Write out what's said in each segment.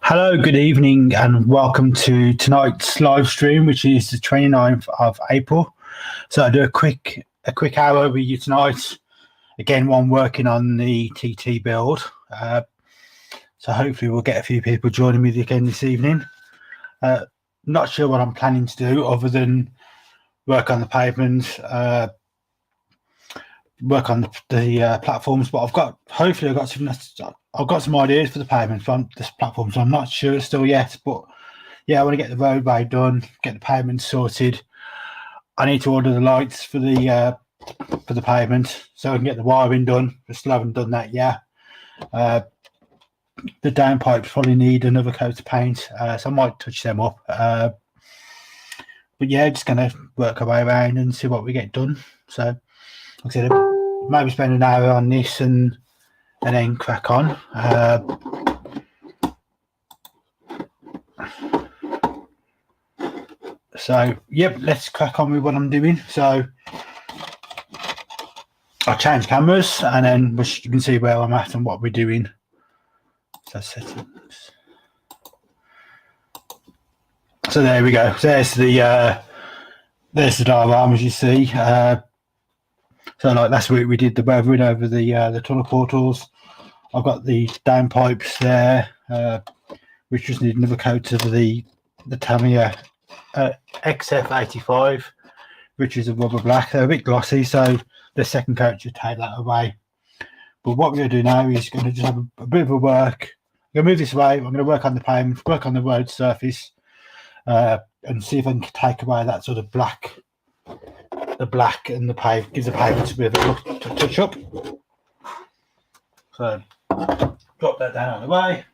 Hello, good evening, and welcome to tonight's live stream, which is the 29th of April. So I'll do a quick hour with you tonight. Again, one working on the TT build. So hopefully we'll get a few people joining me again this evening. Not sure what I'm planning to do other than work on the pavement, work on the platforms, but I've got some ideas for the pavement from this platform, so I'm not sure still yet. But yeah, I want to get the roadway done, get the pavement sorted. I need to order the lights for the pavement so I can get the wiring done. I still haven't done that yet. The downpipes probably need another coat of paint, so I might touch them up. But yeah, just gonna work our way around and see what we get done. So like I said, maybe spend an hour on this and then crack on. So yep, let's crack on with what I'm doing. So I'll change cameras and then you can see where I'm at and what we're doing. So settings. So there we go. There's the diagram, as you see. So like last week we did the weathering over the tunnel portals. I've got the downpipes there, which just need another coat of the Tamiya XF85, which is a rubber black. They're a bit glossy, so the second coat should take that away. But what we're going to do now is going to just have a bit of a work. I'm going to move this away. I'm going to work on the pavement, work on the road surface, and see if I can take away that sort of black. The black and the pave gives the pavement a bit of a look, touch up. So drop that down on the way.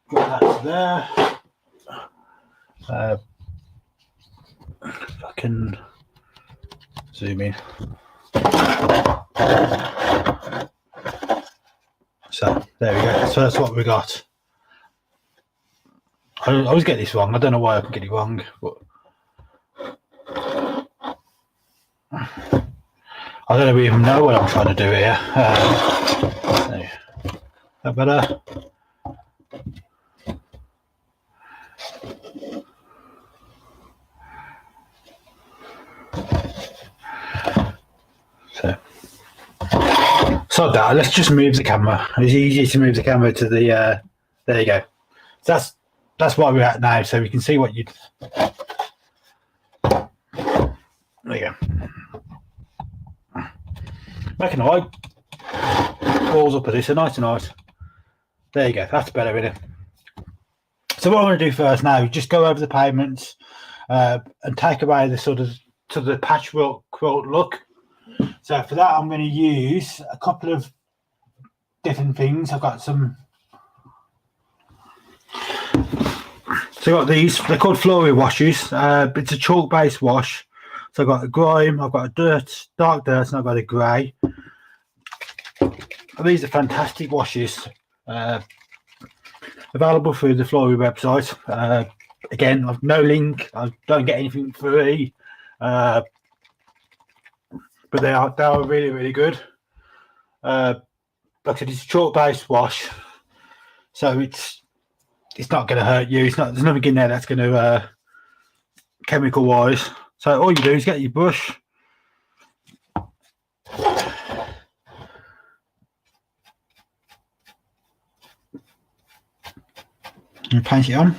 Drop that to there. If I can zoom in. So there we go. So that's what we got. I always get this wrong. I don't know why I can get it wrong, but I don't even know what I'm trying to do here. Is that better? So that, let's just move the camera. It's easy to move the camera to the there you go. So that's where we're at now, so we can see what you. There you go. Making a light balls up of this, a nice tonight. There you go. That's better, isn't it? So what I'm going to do first now is just go over the pavements and take away the sort of patchwork quilt look. So for that, I'm going to use a couple of different things. I've got some. So I've got these. They're called Flory washes. It's a chalk-based wash. So I've got a grime, I've got a dark dirt, and I've got a grey. These are fantastic washes. Available through the Flory website. Again, I've no link. I don't get anything free. But they are really, really good. Like I said, it's a chalk-based wash, so it's not going to hurt you. There's nothing in there that's going to chemical-wise. So all you do is get your brush, and paint it on.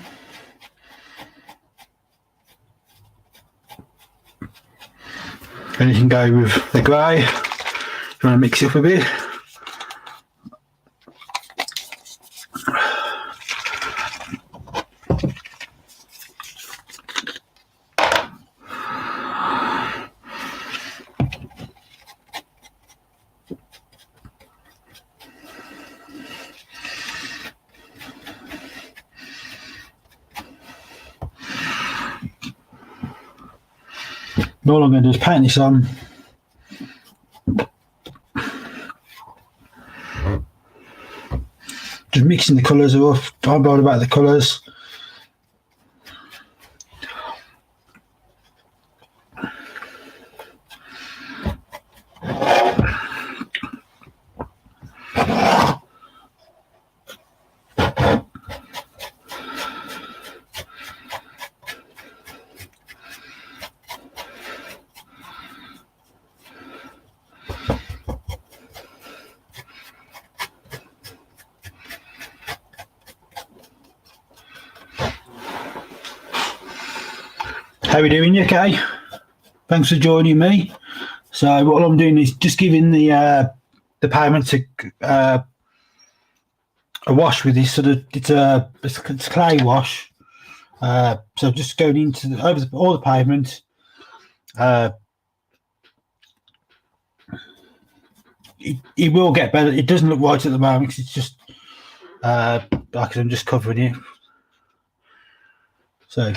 And you can go with the grey if you want to mix it up a bit. All I'm going to do is paint this on. Just mixing the colours up. Don't bother about the colours. How are we doing? You okay? Thanks for joining me. So what I'm doing is just giving the pavement a wash with this sort of it's a clay wash. So just going into all the pavement. It will get better. It doesn't look right at the moment because it's just like I'm just covering it. So,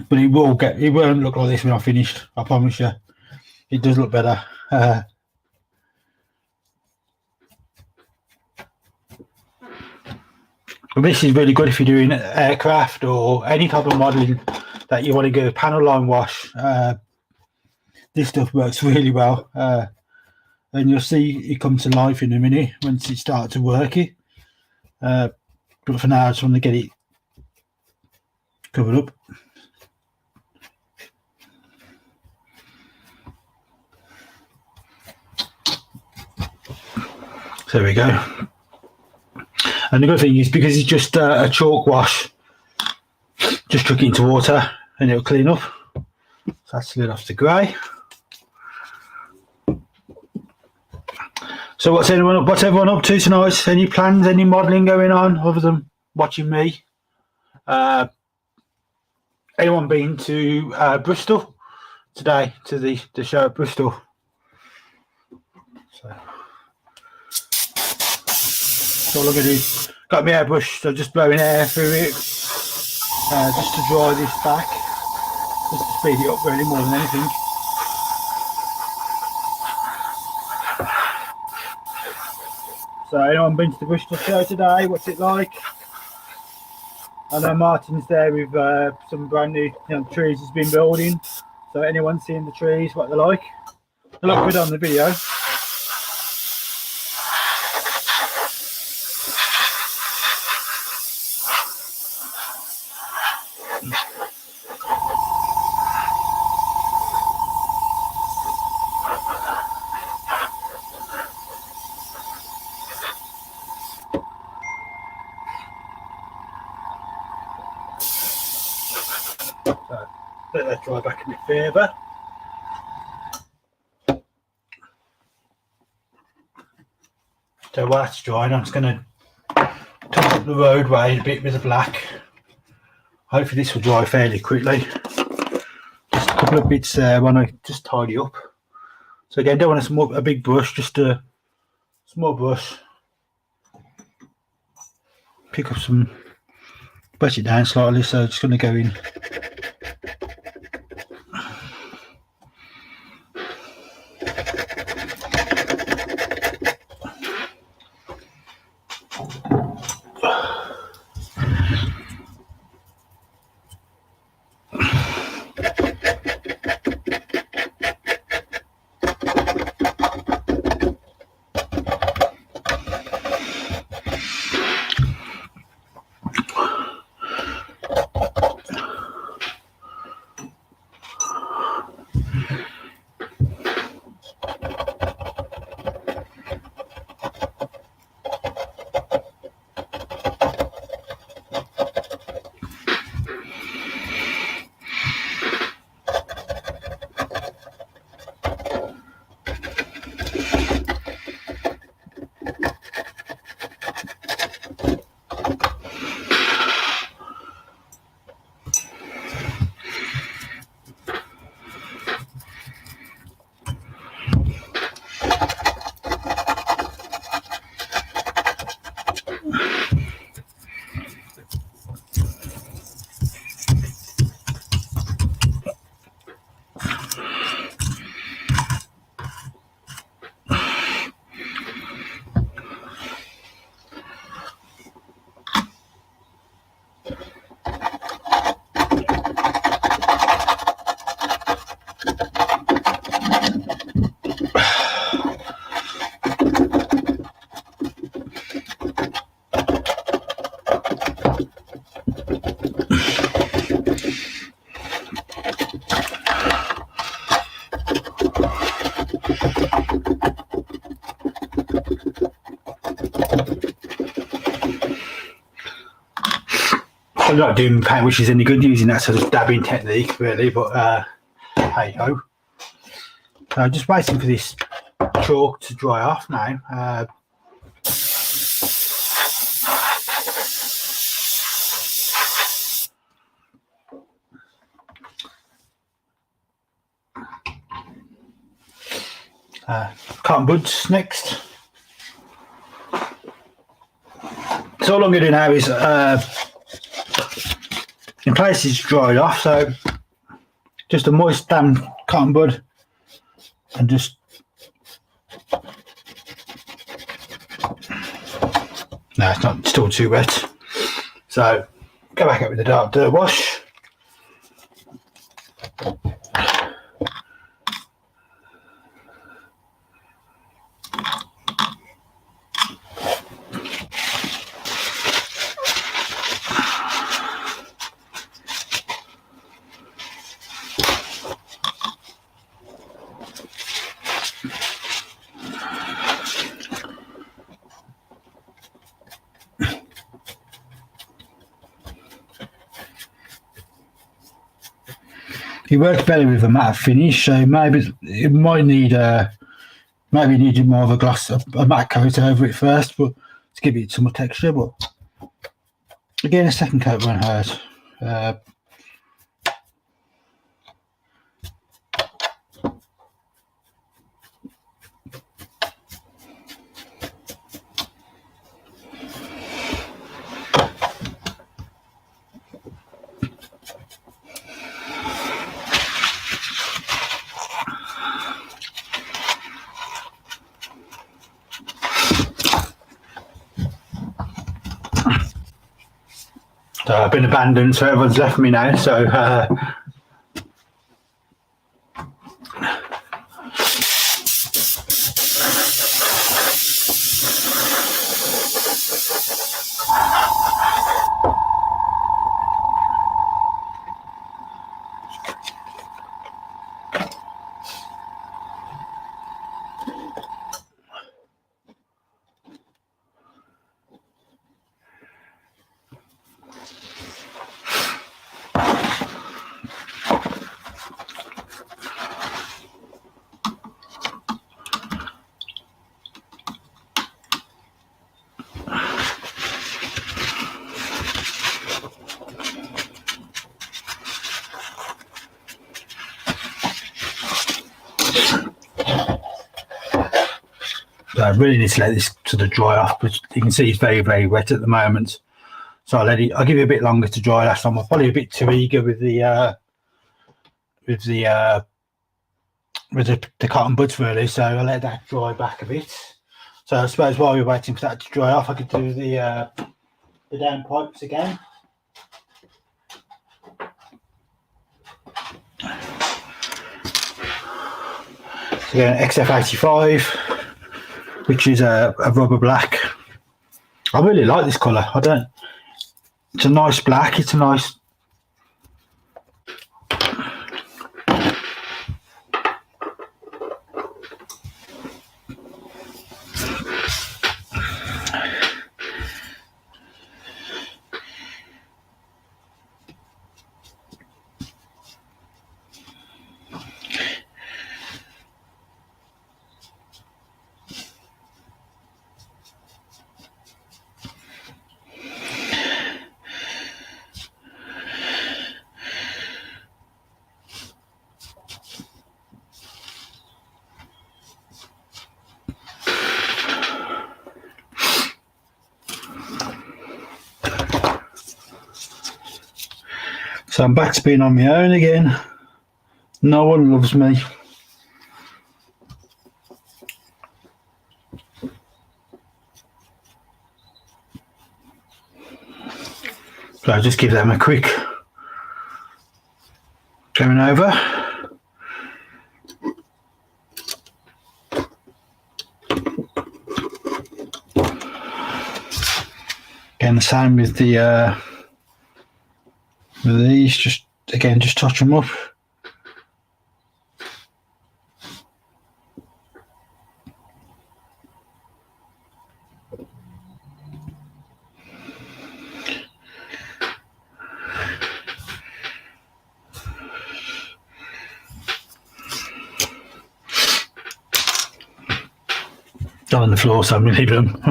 but it won't look like this when I'm finished. I promise you. It does look better. But this is really good if you're doing aircraft or any type of modelling that you want to go panel line wash. This stuff works really well. And you'll see it come to life in a minute once it starts to work it. But for now, I just want to get it covered up. So there we go. And the good thing is because it's just a chalk wash, just chuck it into water and it'll clean up. So that's slid off to grey. So what's everyone up to tonight? Any plans, any modelling going on other than watching me? Anyone been to Bristol today, to the show at Bristol? So all I'm going to do, got my airbrush, so just blowing air through it, just to dry this back, just to speed it up really more than anything. So anyone been to the Bristol show today? What's it like? I know Martin's there with some brand new trees he's been building. So anyone seeing the trees, what they're like? They look good on the video. Let that dry back a bit further. So while that's drying, I'm just going to touch up the roadway a bit with the black. Hopefully this will dry fairly quickly. Just a couple of bits there I want to just tidy up. So again, don't want a big brush, just a small brush. Pick up some, brush it down slightly, so just going to go in. I'm not doing paint which is any good using that sort of dabbing technique really, but hey ho. So I'm just waiting for this chalk to dry off now. Cotton buds next. So all I'm going to do now is, in place it's dried off, so just a moist damp cotton bud, and just no, it's not still too wet. So go back up with the dark dirt wash. It works better with a matte finish, so maybe it might need maybe needed more of a gloss, a matte coat over it first, but to give it some more texture. But again, a second coat won't hurt. So I've been abandoned, so everyone's left me now. So I really need to let this sort of dry off, but you can see it's very, very wet at the moment. So I'll give it a bit longer to dry. Last time I was probably a bit too eager with the cotton buds really, so I'll let that dry back a bit. So I suppose while we're waiting for that to dry off, I could do the down pipes again. So again, XF85, which is a rubber black. I really like this colour. It's a nice black. It's a nice. So I'm back to being on my own again. No one loves me. So I'll just give them a quick going over. Again, the same with these. Just touch them up. on the floor, so I'm going to leave them.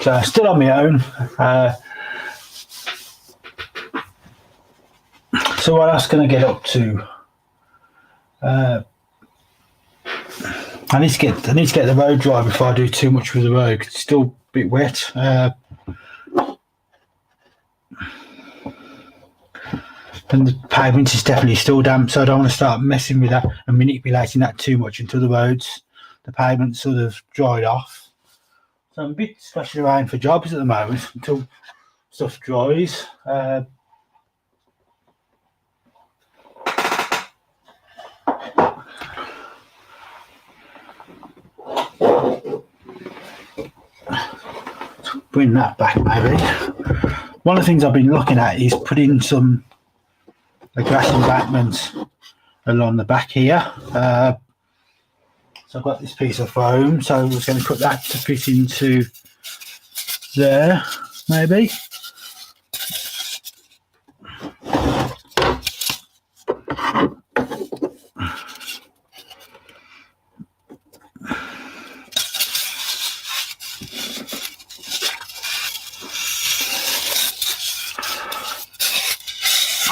So still on my own. So what else can I get up to? I need to get the road dry before I do too much with the road. It's still a bit wet. And the pavement is definitely still damp, so I don't want to start messing with that and manipulating that too much until the pavement sort of dried off. So I'm a bit splashing around for jobs at the moment until stuff dries. Bring that back maybe. One of the things I've been looking at is putting some grass embankments along the back here. So I've got this piece of foam, so I was going to put that to fit into there, maybe.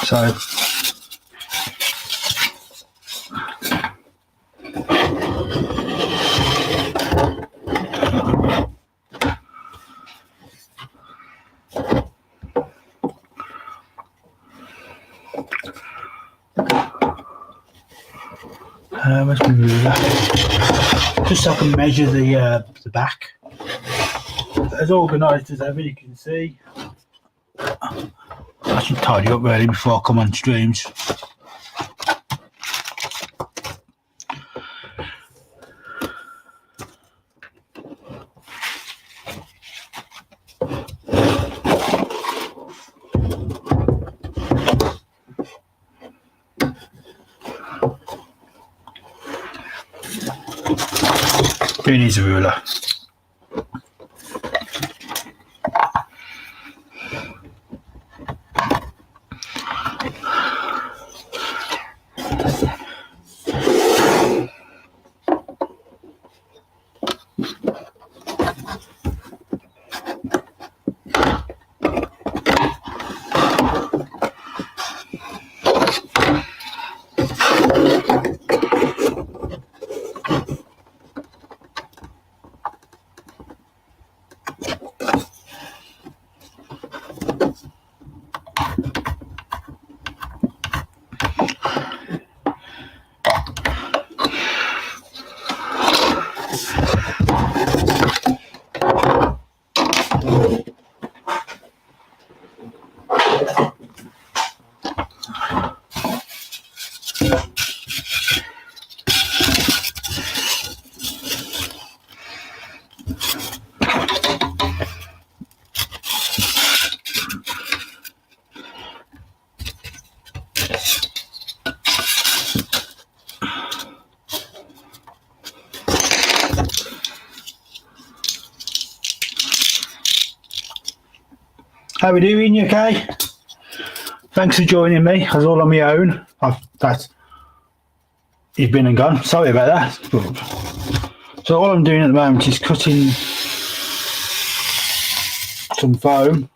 So where's my ruler? Just so I can measure the back. As organised as ever, you can see. I should tidy up really before I come on streams. Who needs a ruler? How we doing? You okay? Thanks for joining me. I was all on my own. You've been and gone. Sorry about that. So all I'm doing at the moment is cutting some foam.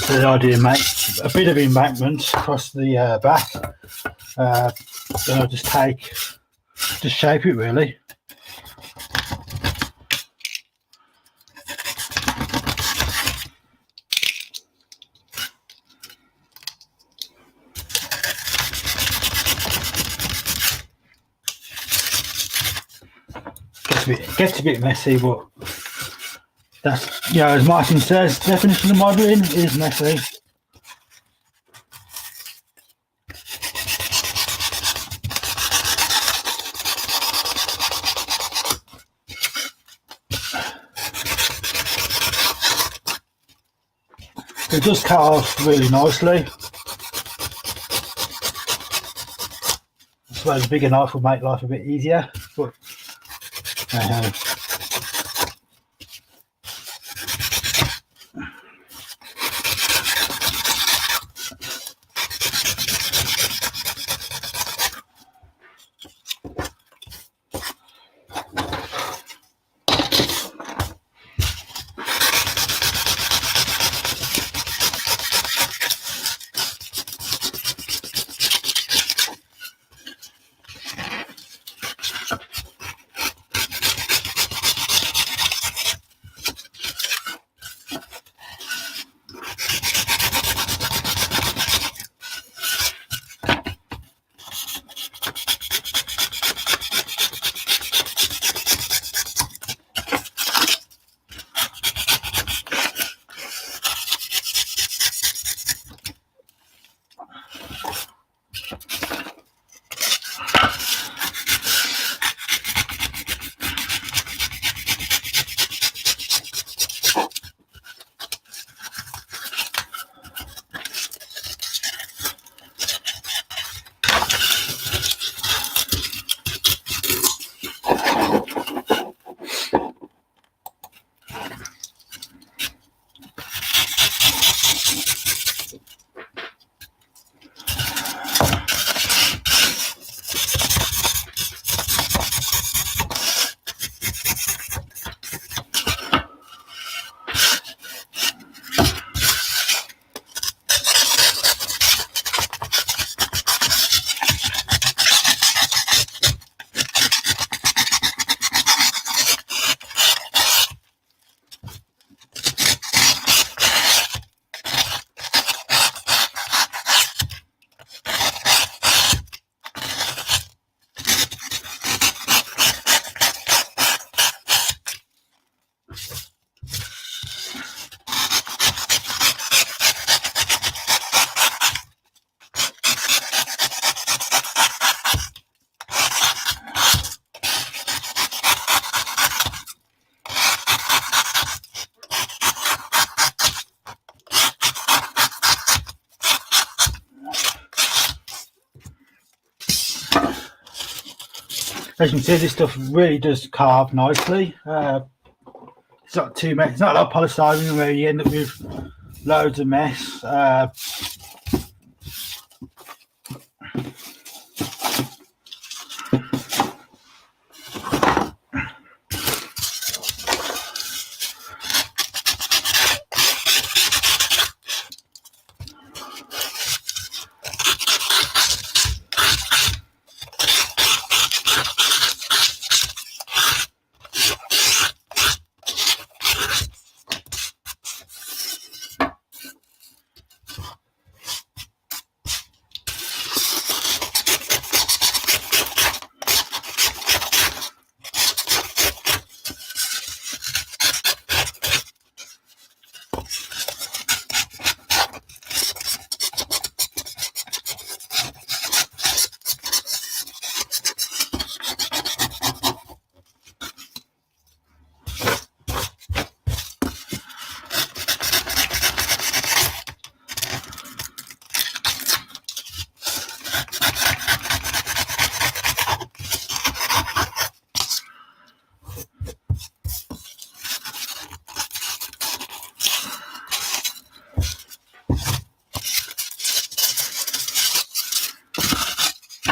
The idea to make a bit of embankment across the back, then I'll just shape it really. Gets a bit messy, but that's, you know, as Martin says, definition of modelling is messy. It does cut off really nicely. I suppose a bigger knife will make life a bit easier, but as you can see, this stuff really does carve nicely. It's not too messy. It's not like polystyrene where you end up with loads of mess.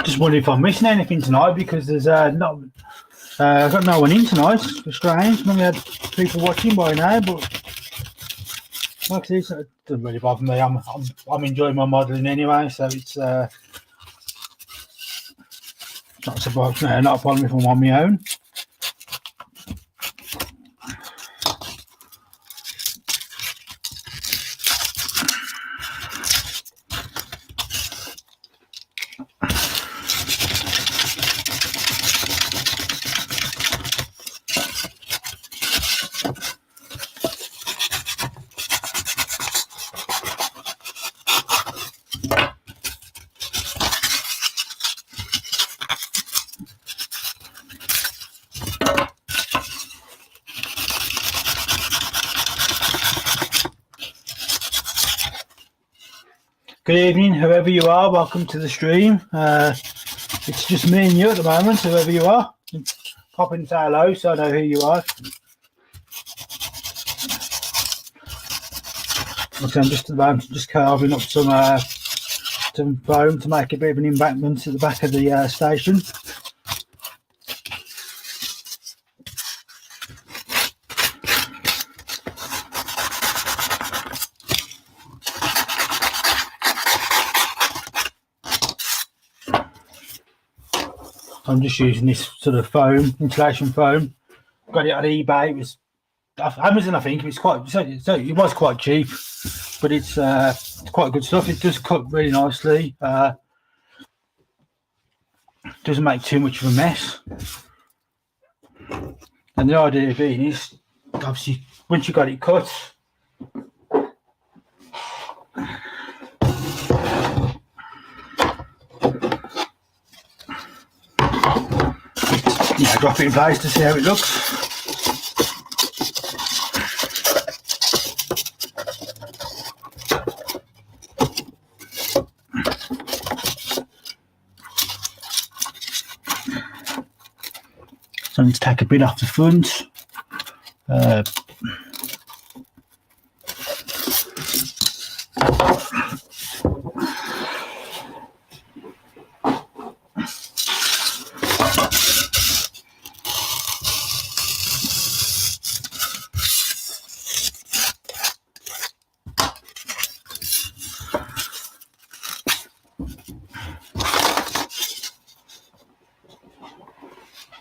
Just wondering if I'm missing anything tonight because there's not. I've got no one in tonight. It's strange. Normally had people watching by now, but like I said, it doesn't really bother me. I'm enjoying my modelling anyway, so it's not a problem if I'm on my own. Good evening, whoever you are. Welcome to the stream. It's just me and you at the moment, whoever you are. Pop in and say hello so I know who you are. Okay, I'm just at the moment just carving up some foam to make a bit of an embankment at the back of the station. I'm just using this sort of foam, insulation foam. Got it on eBay. It was Amazon, I think. It was quite cheap, but it's quite good stuff. It does cut really nicely. Doesn't make too much of a mess. And the idea being is, obviously, once you got it cut, drop it in place to see how it looks. So I need to take a bit off the front.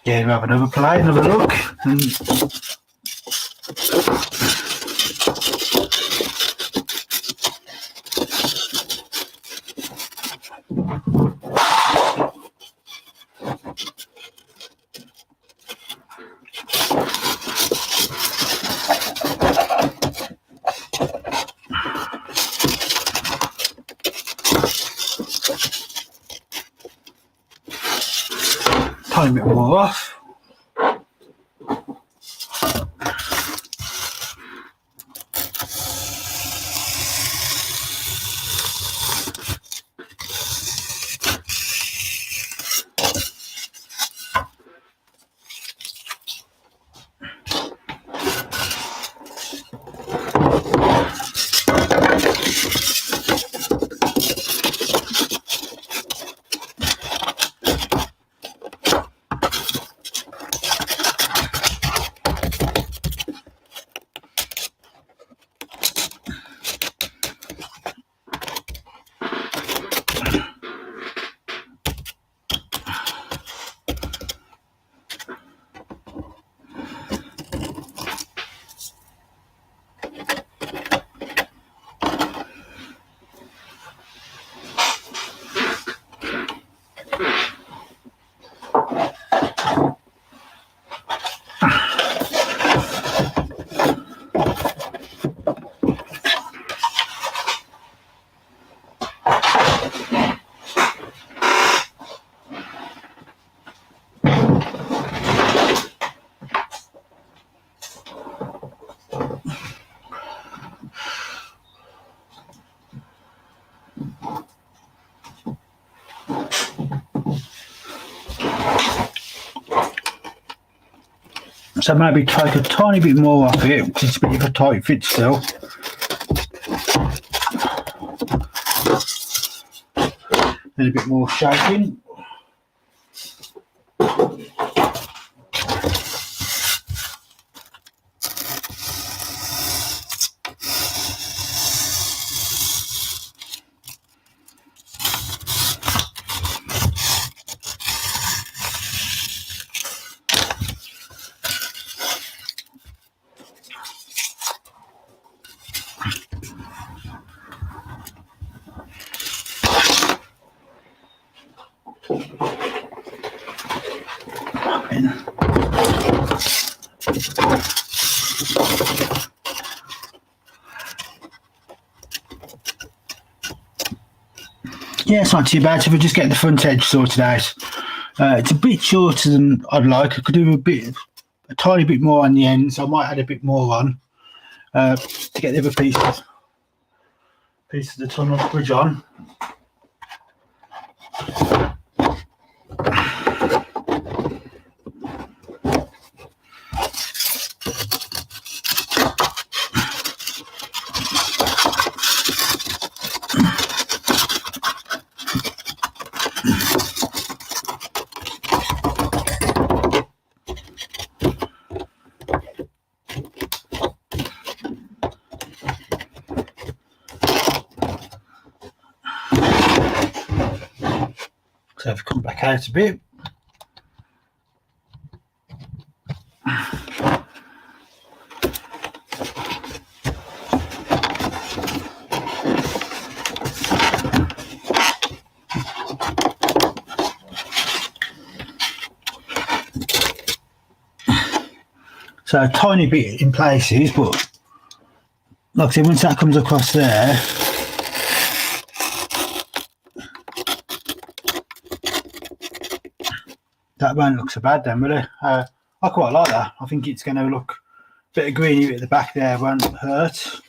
Yeah, we'll have another play, another look. Tiny bit more off. So maybe take a tiny bit more off it, because it's a bit of a tight fit still. Then a bit more shaking. Yeah, it's not too bad. So if we just get the front edge sorted out, it's a bit shorter than I'd like. I could do a tiny bit more on the ends. I might add a bit more on to get the other pieces piece of the tunnel bridge on. So if I come back out a bit, so a tiny bit in places, but like I said, once that comes across there, that won't look so bad then, will it? I quite like that. I think it's going to look a bit of greeny at the back there, won't hurt.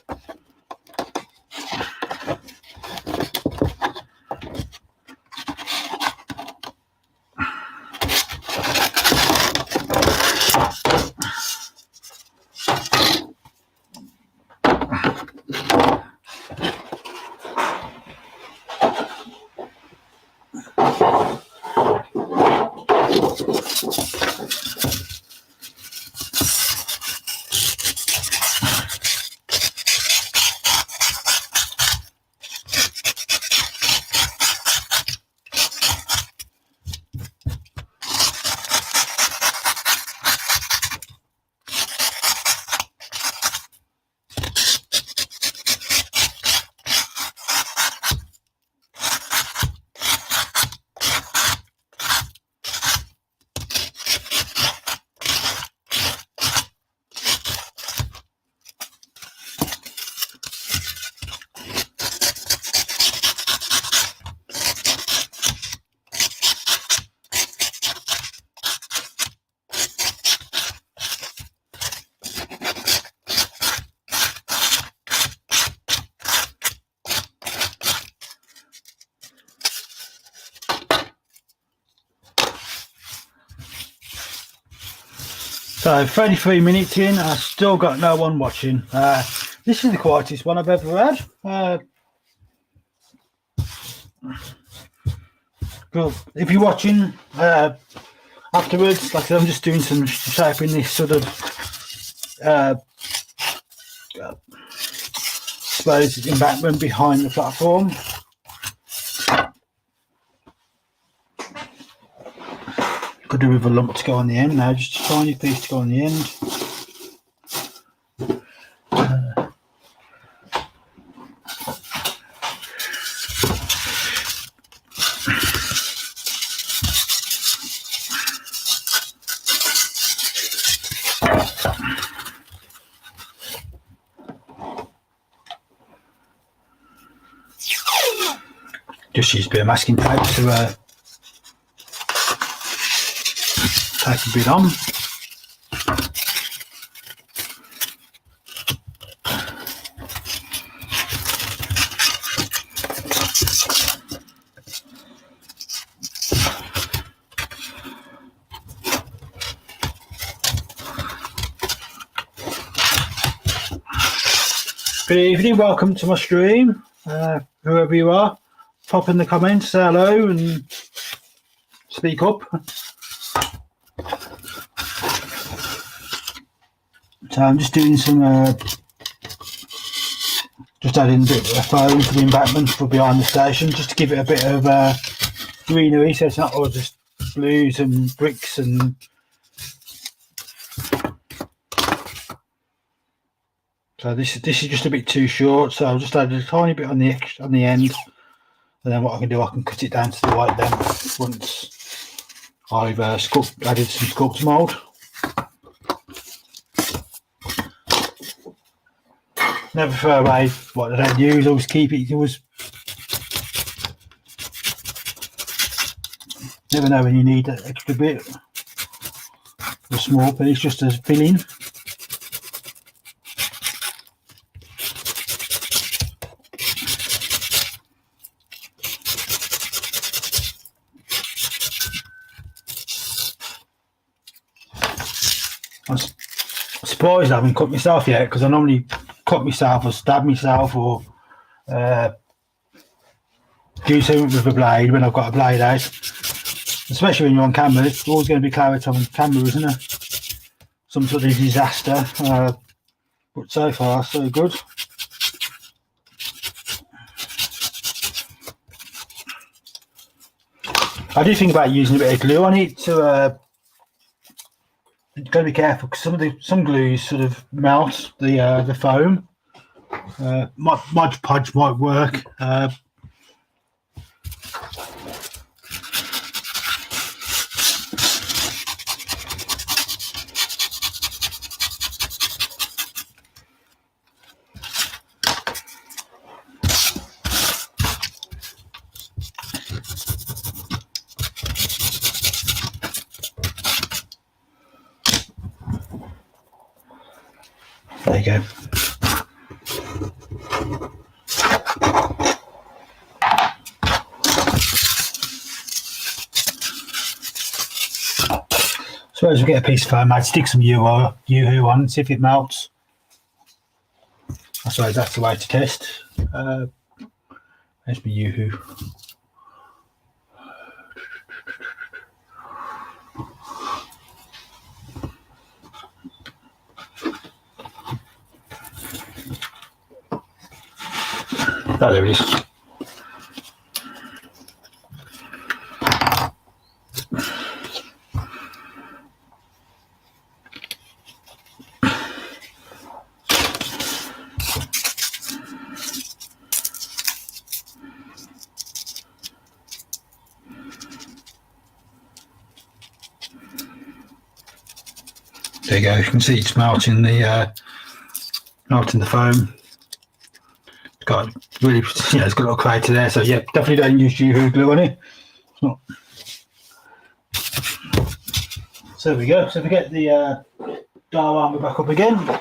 So 33 minutes in, I've still got no one watching. This is the quietest one I've ever had. But if you're watching afterwards, like I said, I'm just doing some shaping this sort of suppose embankment behind the platform. Could do with a lump to go on the end now, just a tiny piece to go on the end. Just use a bit of masking tape to take a bit on. Good evening, welcome to my stream. Whoever you are, pop in the comments, say hello and speak up. So I'm just doing some, just adding a bit of foam for the embankment for behind the station, just to give it a bit of greenery, so it's not all just blues and bricks and so this is just a bit too short, so I'll just add a tiny bit on the end, and then what I can do, I can cut it down to the white length once I've added some sculpt mould. Never throw away what I don't use, always keep it. Always never know when you need that extra bit. A small piece just as filling. I'm surprised I haven't cut myself yet, because I normally cut myself or stab myself or do something with a blade when I've got a blade out. Especially when you're on camera, it's always going to be clarity on camera, isn't it? Some sort of disaster, but so far so good. I do think about using a bit of glue on it to. You've got to be careful, because some glues sort of melt the foam. Mod Podge might work. There you go. Suppose we get a piece of foam, I'd stick some Yoo-hoo on, see if it melts. I suppose that's the way to test. There's my Yoo-hoo. Oh, there it is. There you go. You can see it's melting the foam. It's got really, it's got a little crater there. So yeah, definitely don't use Yoo-hoo glue on it. It's not. So there we go. So if we get the dial armour back up again.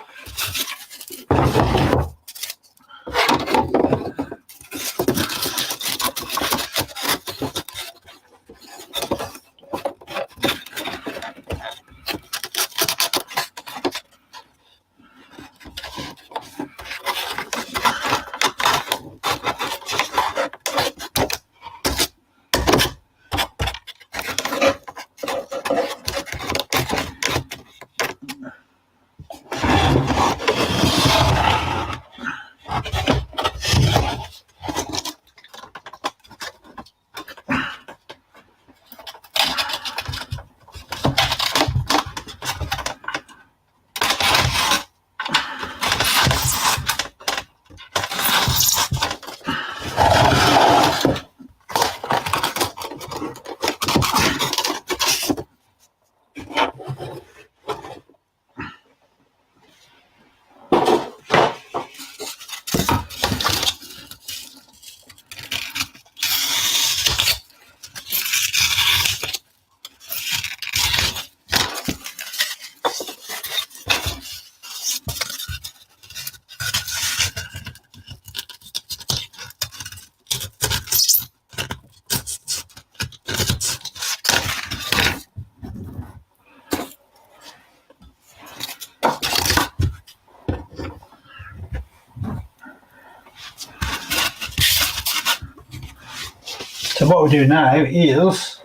So what we're doing now is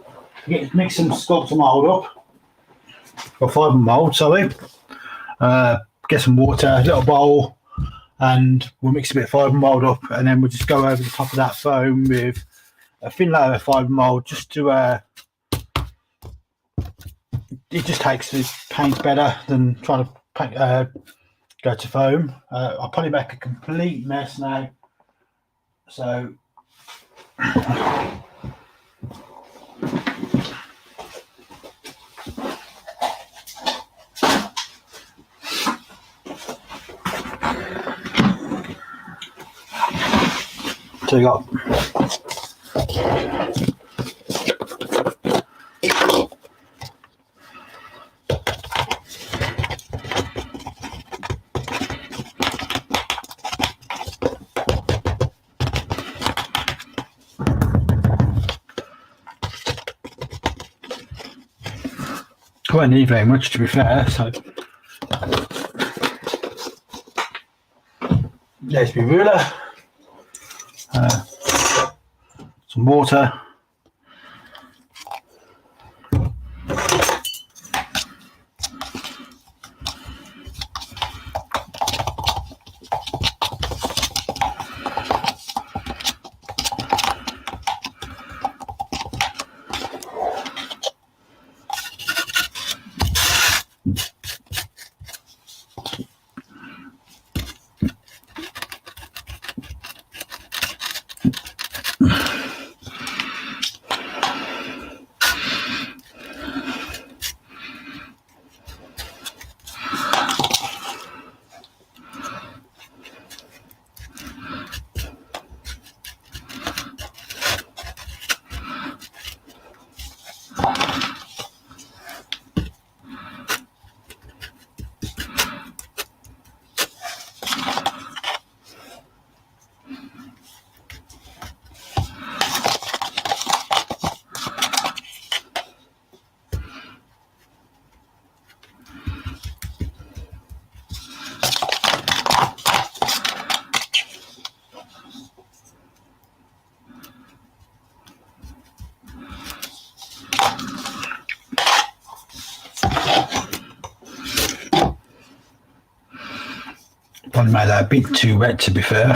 mix some sculptor mould up, or fibre mould, sorry. Get some water, a little bowl, and we'll mix a bit of fibre mould up, and then we'll just go over the top of that foam with a thin layer of fibre mould, just to it just takes the paint better than trying to paint, go to foam. I'll probably make a complete mess now, so so you got I won't need very much, to be fair, so There's my ruler, some water, probably made that a bit too wet to be fair.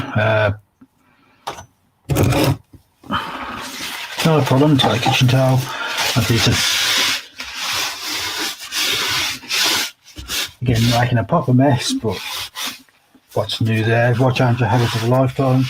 Not a problem, take the kitchen towel. Again, making a proper mess, but what's new there? What change a habit of a lifetime?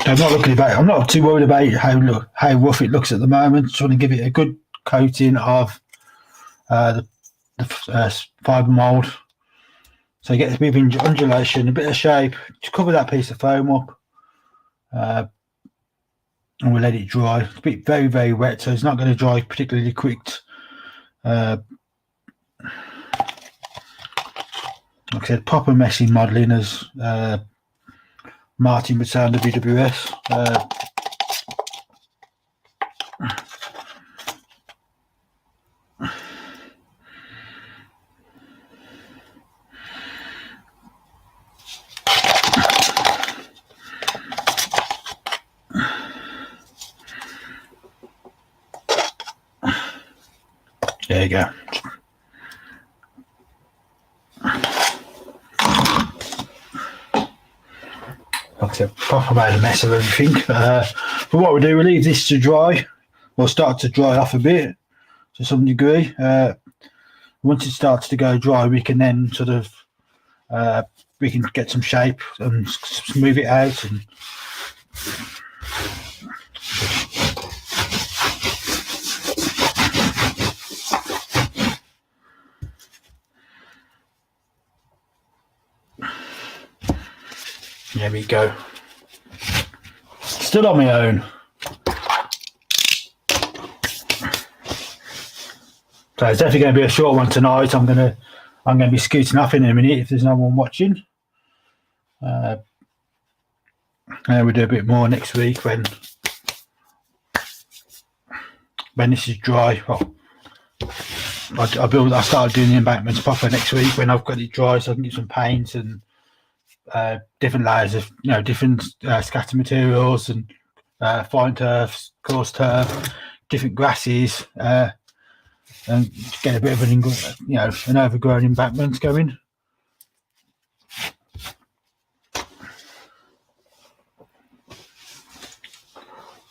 I'm not too worried about how rough it looks at the moment. Just want to give it a good coating of the fibre mould, so you get a bit of undulation, a bit of shape. Just cover that piece of foam up, and we'll let it dry. It's a bit very, very wet, so it's not going to dry particularly quick. Like I said, proper messy modelling, as Martin would say on the BWS. There you go. Like I said, proper made a mess of everything. But what we do, we leave this to dry. We'll start to dry off a bit to some degree. Once it starts to go dry, we can then sort of we can get some shape and smooth it out. And there we go. Still on my own. So it's definitely going to be a short one tonight. I'm going to be scooting off in a minute if there's no one watching. And we'll do a bit more next week when this is dry. Well, I started doing the embankments proper next week when I've got it dry, so I can get some paints and different layers of different scatter materials and fine turfs, coarse turf, different grasses, and get a bit of an overgrown embankment going.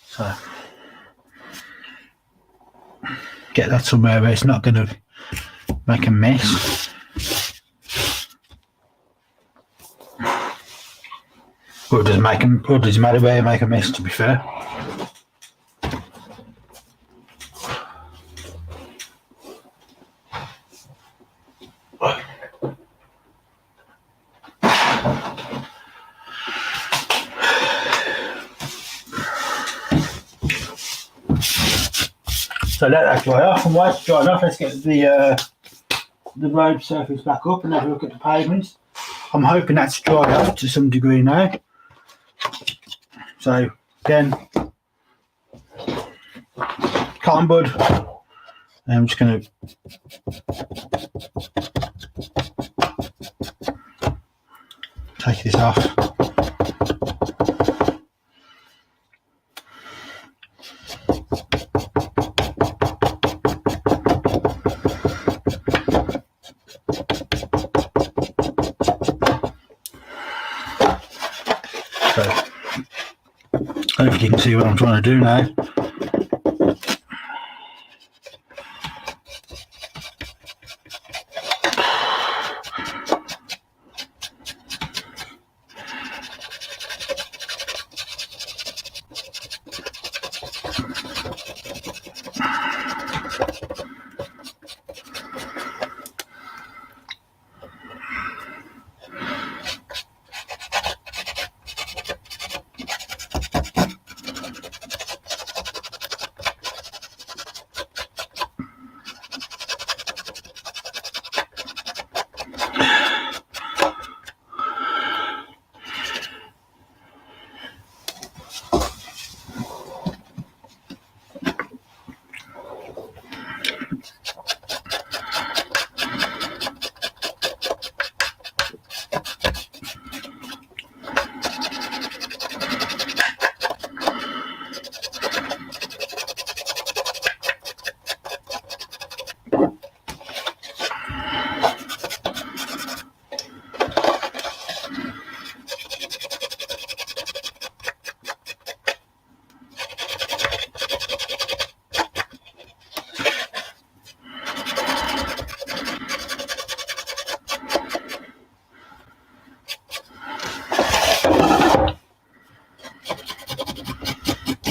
So get that somewhere where it's not going to make a mess. But it doesn't matter where you make a mess, to be fair. So let that dry off, and while it's drying off, let's get the road surface back up and have a look at the pavement. I'm hoping that's dried up to some degree now. So again, cotton bud, and I'm just going to take this off. Hopefully you can see what I'm trying to do now.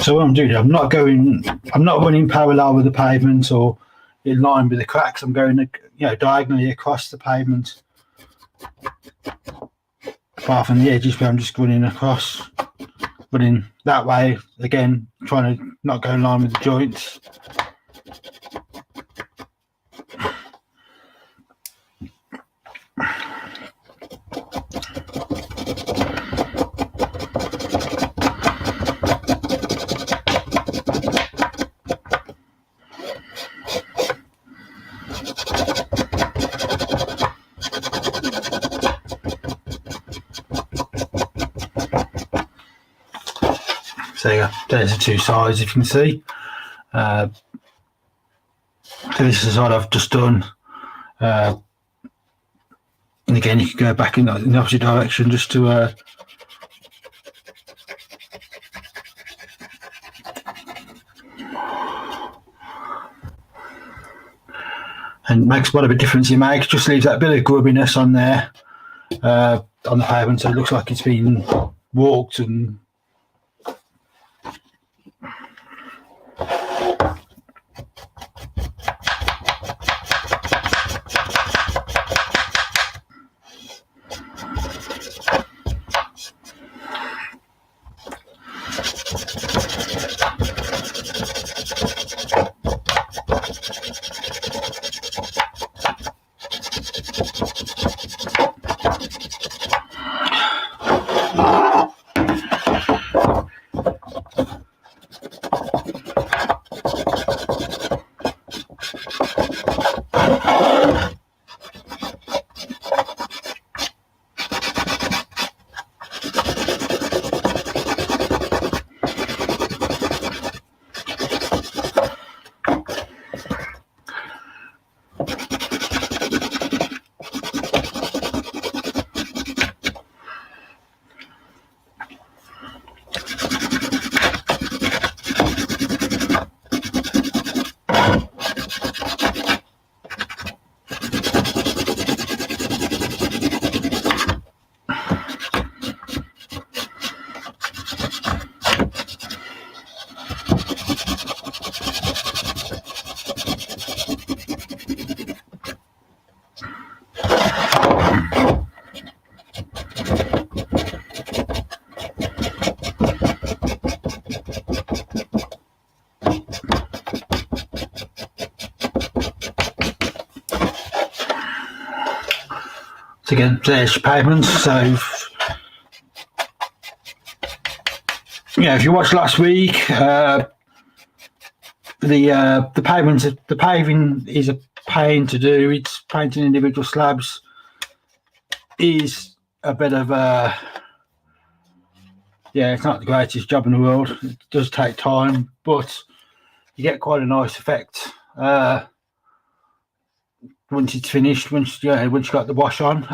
So what I'm doing, I'm not running parallel with the pavement or in line with the cracks. I'm going, diagonally across the pavement. Apart from the edges where I'm just running across, running that way, again, trying to not go in line with the joints. So yeah, there's the two sides, if you can see. So this is what I've just done. And again, you can go back in the opposite direction just to and it makes whatever difference you make. Just leaves that bit of grubbiness on there on the pavement, so it looks like it's been walked and so again, there's your pavements. So yeah, if you watched last week, the paving is a pain to do. It's painting individual slabs is a bit of it's not the greatest job in the world. It does take time, but you get quite a nice effect once it's finished. Once you got the wash on,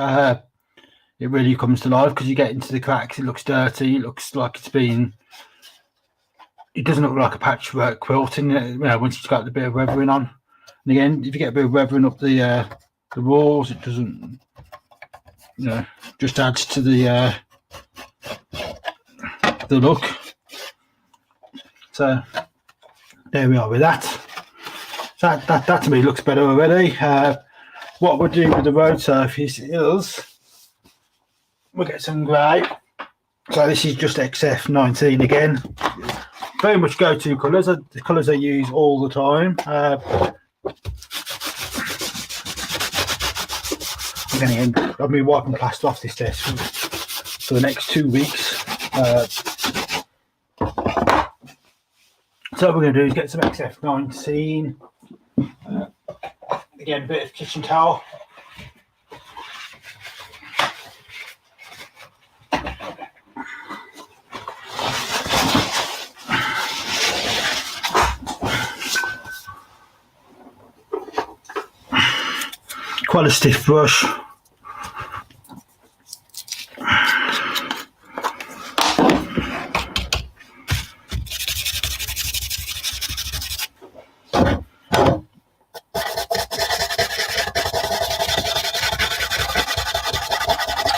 it really comes to life because you get into the cracks. It looks dirty. It looks like it's been. It doesn't look like a patchwork quilting. Once it's got a bit of weathering on. And again, if you get a bit of weathering up the walls, it doesn't. Just adds to the look. So there we are with that. So that to me looks better already. What we're doing with the road surface is we'll get some grey. So this is just XF19 again. Very much go-to colours. The colours I use all the time. I've been wiping plaster off this desk for the next 2 weeks. So what we're going to do is get some XF19. Again, a bit of kitchen towel. Quite a stiff brush.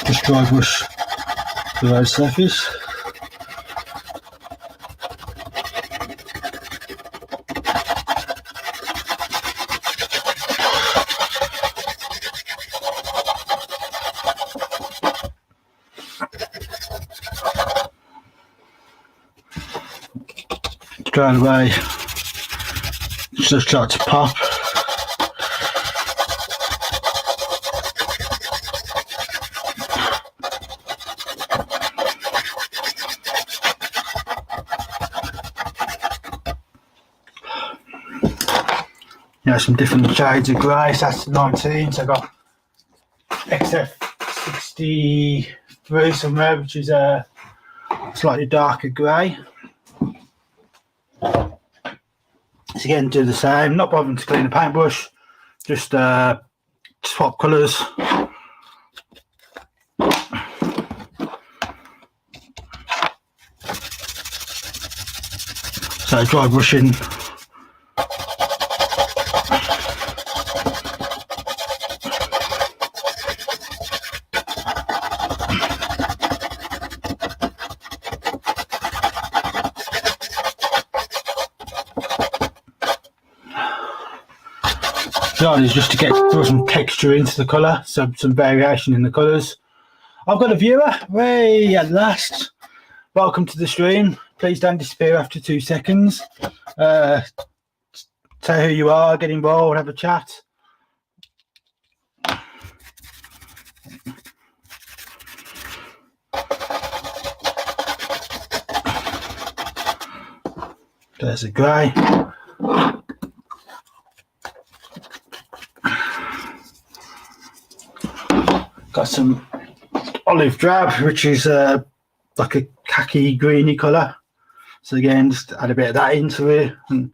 Just dry brush the road surface. straight away. Just start to pop. Some different shades of grey. So that's 19. So I got XF63 somewhere, which is a slightly darker grey. So again, do the same. Not bothering to clean the paintbrush. Just swap colours. So dry brushing. Is just to get some texture into the colour, so some variation in the colours. I've got a viewer. Way at last. Welcome to the stream. Please don't disappear after 2 seconds. Say who you are, get involved, have a chat. There's a grey. Got some olive drab, which is like a khaki greeny colour. So again, just add a bit of that into it. And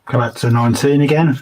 go back to 19 again.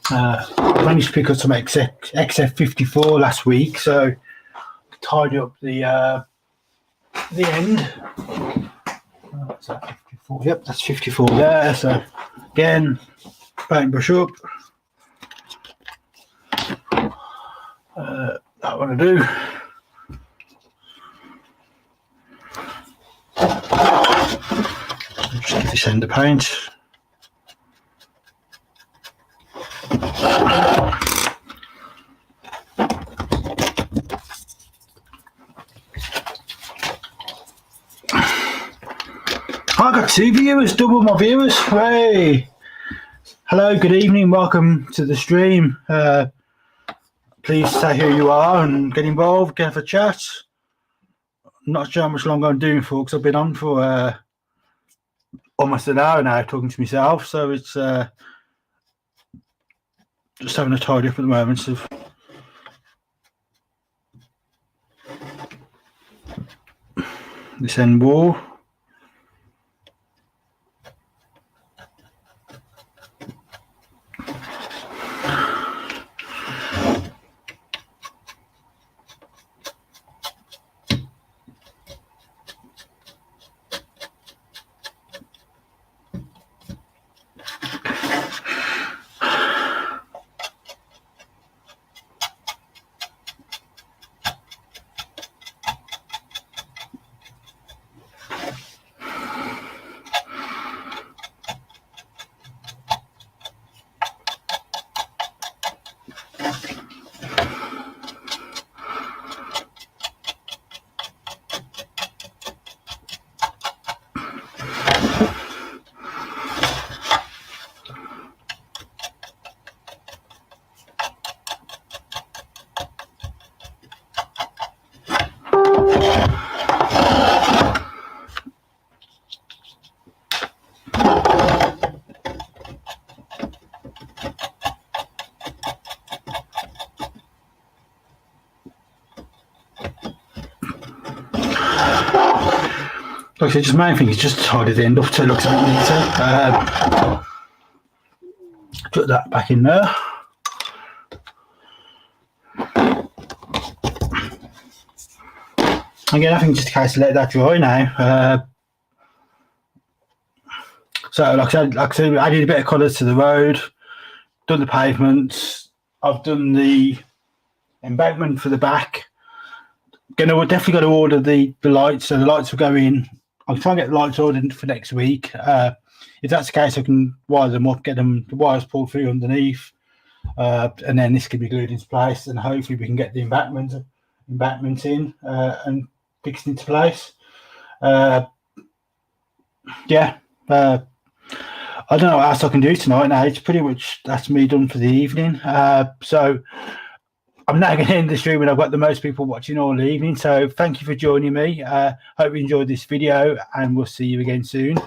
I managed to pick up some XF54 last week, so tidy up the end. What's that, 54? Yep, that's 54 there. So again, paintbrush up. That one to do. Just give this end of paint. I got 2 viewers, double my viewers. Hey, hello, good evening, welcome to the stream. Please say who you are and get involved, get have a chat. I'm not sure how much longer I'm doing for, because I've been on for almost an hour now talking to myself, so it's just having a tidy up at the moment. So this end wall. Like I said, just main thing is just tidy the end up so it looks a bit neater. Put that back in there. Again, I think just a case of let that dry now. So like I said, I added a bit of colour to the road, done the pavements, I've done the embankment for the back. Definitely got to order the lights, so the lights will go in. I'll try and get the lights ordered for next week. If that's the case, I can wire them up, get the wires pulled through underneath, and then this can be glued into place, and hopefully we can get the embankment in and fixed into place. I don't know what else I can do tonight now. It's pretty much, that's me done for the evening. So I'm now going to end the stream when I've got the most people watching all evening. So thank you for joining me. Hope you enjoyed this video, and we'll see you again soon.